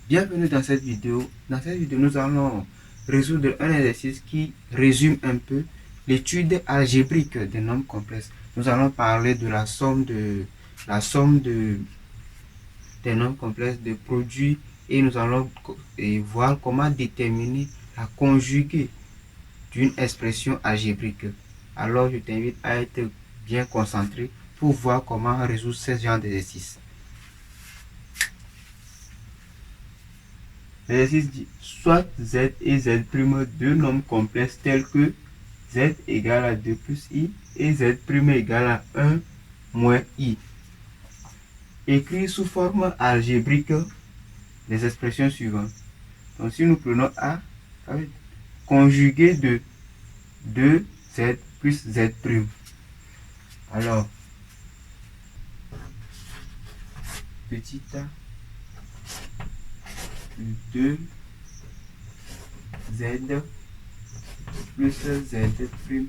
Bienvenue dans cette vidéo. Dans cette vidéo, nous allons résoudre un exercice qui résume un peu l'étude algébrique des nombres complexes. Nous allons parler de la somme des nombres complexes, des produits, et nous allons voir comment déterminer la conjuguée d'une expression algébrique. Alors, je t'invite à être bien concentré pour voir comment résoudre ce genre d'exercice. L'exercice dit soit z et z', deux nombres complexes tels que z égale à 2 plus i et z' égale à 1 moins i. Écrit sous forme algébrique les expressions suivantes. Donc si nous prenons A, ça veut dire conjugué de 2z plus z'. Alors, petit a plus 2z plus z'.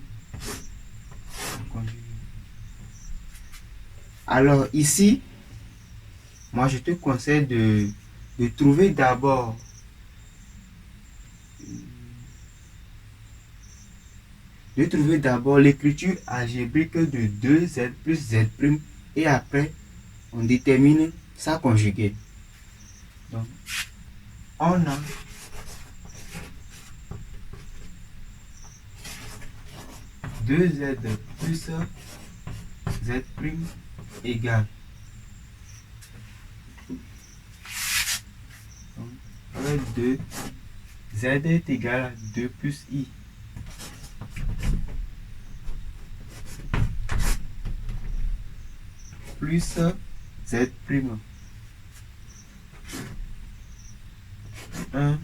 Alors ici, moi je te conseille de trouver d'abord l'écriture algébrique de 2z plus z' et après on détermine sa conjuguée. Donc on a 2z plus z' égale. Donc, avec 2, z est égal à 2 plus i. Plus z'. 1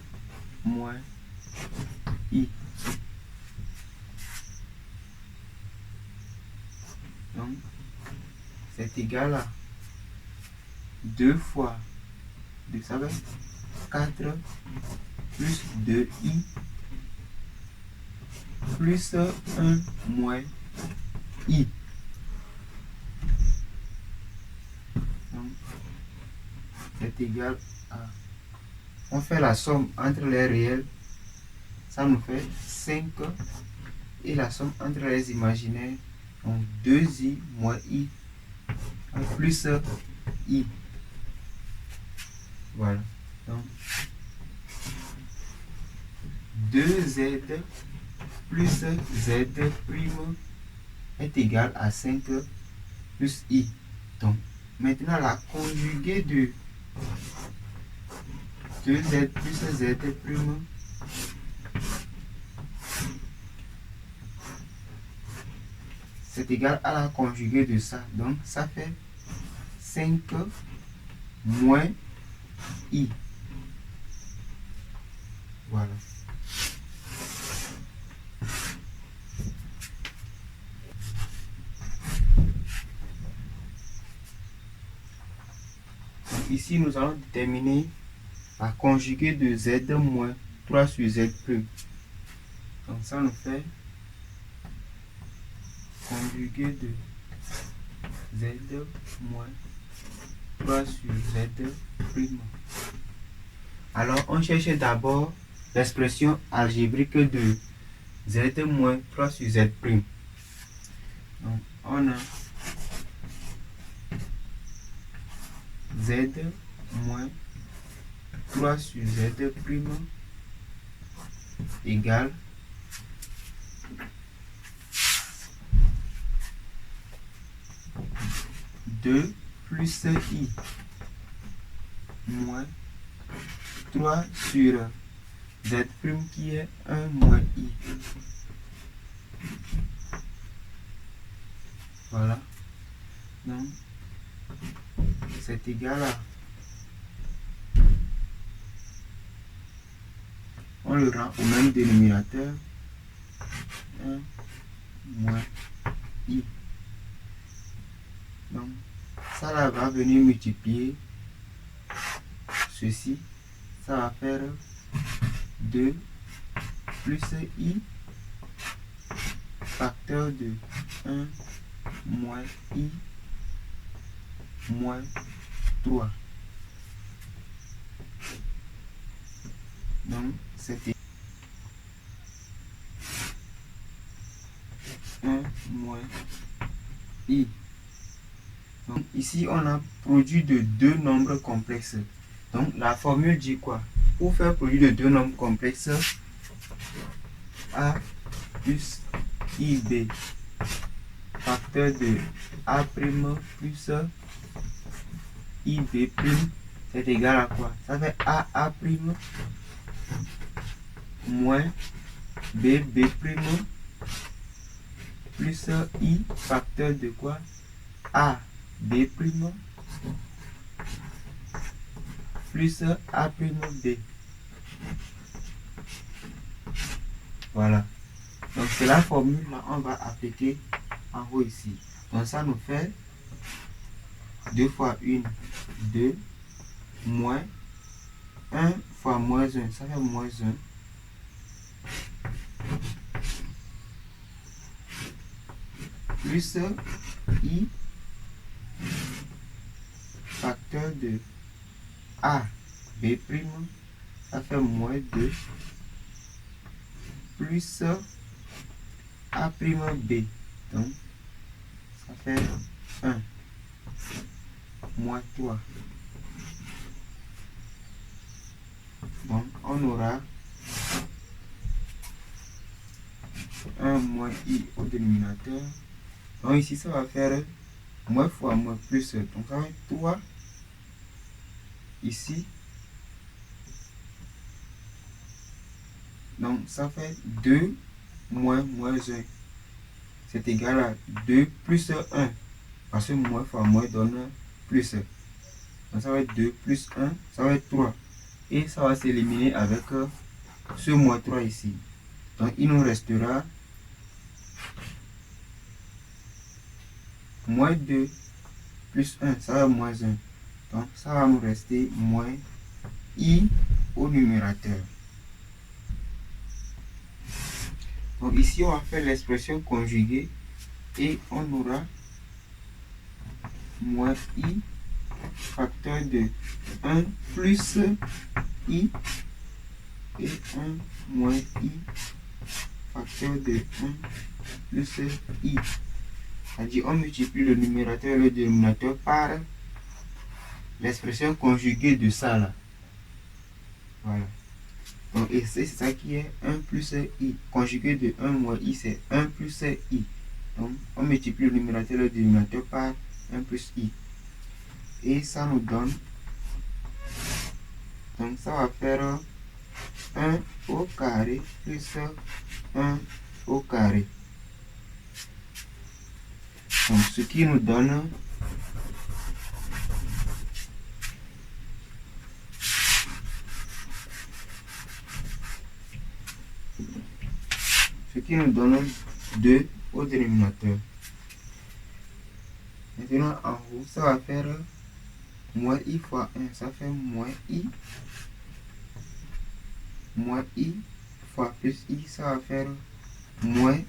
moins i. Donc, c'est égal à 2 fois 2, ça va être 4 plus 2i plus 1 moins i. Donc, c'est égal à... On fait la somme entre les réels, ça nous fait 5 et la somme entre les imaginaires, donc 2i moins i plus i. Voilà. Donc 2z plus z' est égal à 5 plus i. Donc maintenant la conjuguée de 2z plus z', c'est égal à la conjuguée de ça. Donc ça fait 5 moins i. Voilà. Donc ici, nous allons déterminer la conjuguée de z moins 3 sur z'. Donc ça nous fait conjuguée de z moins 3 sur z'. Alors, on cherche d'abord l'expression algébrique de z moins 3 sur z'. Donc, on a z moins 3 sur z' égale 2 plus i moins 3 sur z' qui est 1 moins i. Voilà. Donc, c'est égal à... On le rend au même dénominateur. 1 moins i. Donc, ça là va venir multiplier ceci. Ça va faire 2 plus i facteur de 1 moins i moins 3. c'est 1 moins I. Donc ici, on a produit de deux nombres complexes. Donc la formule dit quoi? Pour faire produit de deux nombres complexes, A plus IB facteur de A' plus IB', c'est égal à quoi? Ça fait AA' moins BB' plus I facteur de quoi? AB' plus A'B. Voilà. Donc c'est la formule là, on va appliquer en haut ici. Donc ça nous fait 2 fois 1, 2, moins 1 fois moins 1, ça fait moins 1. Plus I facteur de AB', ça fait moins 2, plus A'B. Donc, ça fait 1, moins 3. Donc, on aura 1 moins I au dénominateur. Donc, ici, ça va faire moins fois moins plus. Donc, ça va être 3 ici. Donc, ça fait 2 moins moins 1. C'est égal à 2 plus 1. Parce que moins fois moins donne plus. Donc, ça va être 2 plus 1, ça va être 3. Et ça va s'éliminer avec ce moins 3 ici. Donc, il nous restera moins 2 plus 1, ça va être moins 1. Donc, ça va nous rester moins I au numérateur. Donc, ici, on va faire l'expression conjuguée et on aura moins I facteur de 1 plus I et 1 moins I facteur de 1 plus I. C'est-à-dire on multiplie le numérateur et le dénominateur par l'expression conjuguée de ça là. Voilà. Donc et c'est ça qui est 1 plus I. Conjugué de 1 moins I, c'est 1 plus I. Donc on multiplie le numérateur et le dénominateur par 1 plus I. Et ça nous donne, donc ça va faire 1 au carré plus 1 au carré. Donc ce qui nous donne ce qui nous donne 2 au dénominateur. Maintenant en haut, ça va faire moins I fois 1, ça fait moins I fois plus I, ça va faire moins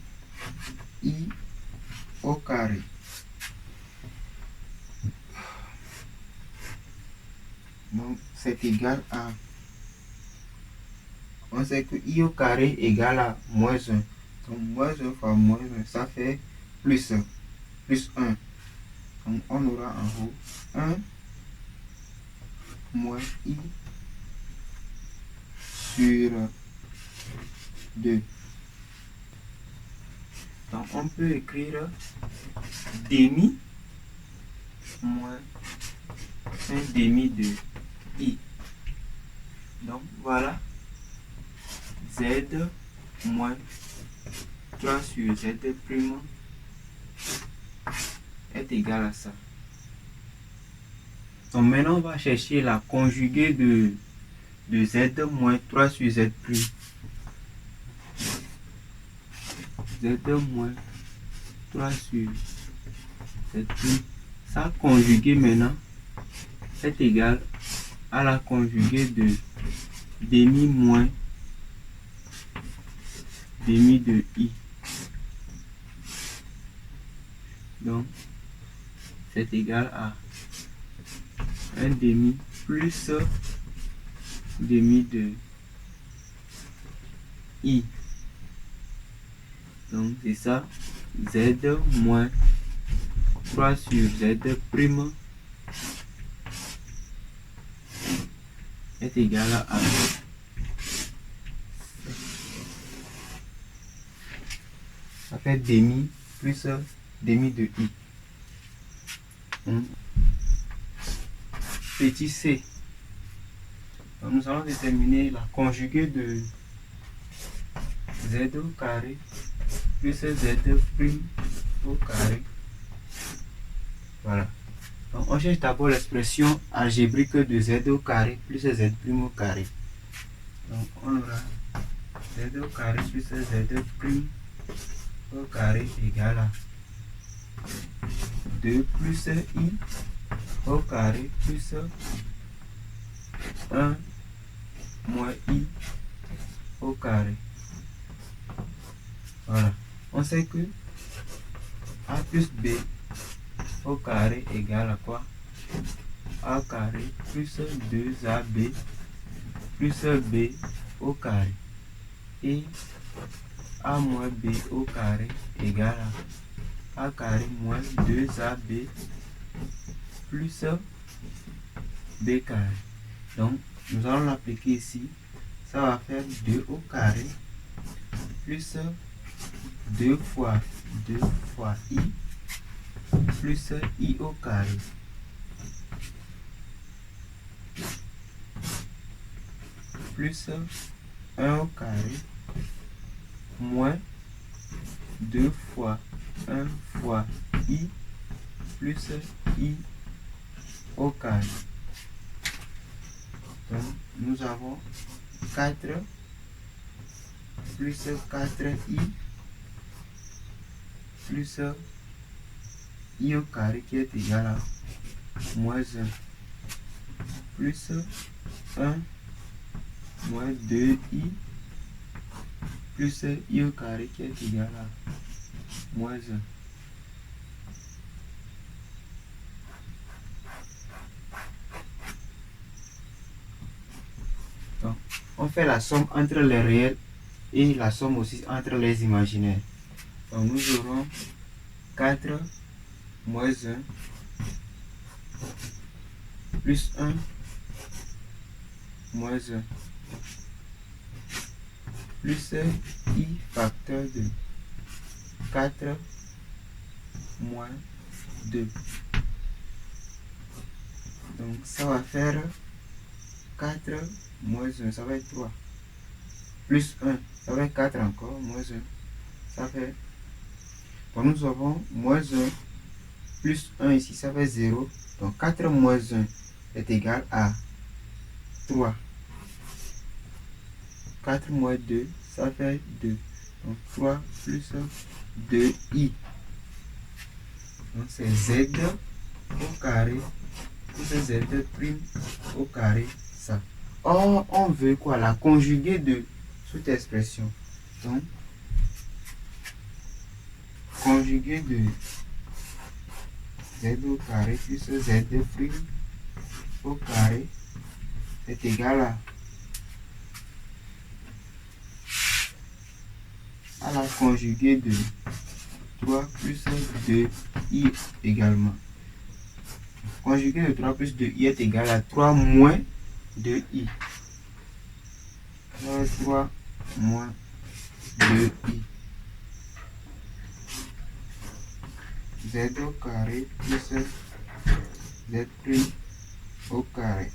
I au carré. Donc c'est égal à, on sait que I au carré égale à moins 1. Donc moins 1 fois moins 1, ça fait plus 1. Donc on aura en haut 1 moins I sur 2. Donc on peut écrire demi moins un demi de I. Donc voilà, Z moins 3 sur Z' est égal à ça. Donc maintenant on va chercher la conjuguée de Z moins 3 sur Z'. Z moins 3 sur Z'. Ça conjuguée maintenant est égal à la conjuguée de demi moins demi de I. Donc c'est égal à 1 demi plus demi de I. Donc c'est ça, Z moins 3 sur Z prime est égal à A. Ça fait demi plus demi de I. Petit c. Donc nous allons déterminer la conjuguée de Z au carré plus Z prime au carré. Voilà. Donc on cherche d'abord l'expression algébrique de Z au carré plus Z prime au carré. Donc on aura Z au carré plus Z prime au carré égale à 2 plus I au carré plus 1 moins I au carré. Voilà. On sait que A plus B au carré égale à quoi? A carré plus 2AB plus B au carré. Et A moins B au carré égale à A carré moins 2AB plus B carré. Donc, nous allons l'appliquer ici. Ça va faire 2 au carré plus 2 fois I plus I au carré. Plus 1 au carré moins 2 fois 1 fois I plus I au carré. Donc, nous avons 4 plus 4I plus I au carré qui est égal à moins 1 plus 1 moins 2I plus I au carré qui est égal à moins 1. Donc, on fait la somme entre les réels et la somme aussi entre les imaginaires. Donc, nous aurons 4 moins 1 plus 1 moins 1 plus I facteur de 4 moins 2. Donc ça va faire 4 moins 1, ça va être 3. Plus 1, ça va être 4 encore, moins 1. Ça fait... Donc nous avons moins 1 plus 1 ici, ça fait 0. Donc 4 moins 1 est égal à 3. 4 moins 2, ça fait 2. Donc 3 plus 2i. Donc c'est z au carré plus z prime au carré, ça. Or, on veut quoi? La conjuguée de cette expression. Donc, conjuguée de z au carré plus z prime au carré est égal à la conjuguée de 3 plus 2i également. Conjuguée de 3 plus 2i est égal à 3 moins 2i. 3 moins 2i. Z au carré plus z prime au carré.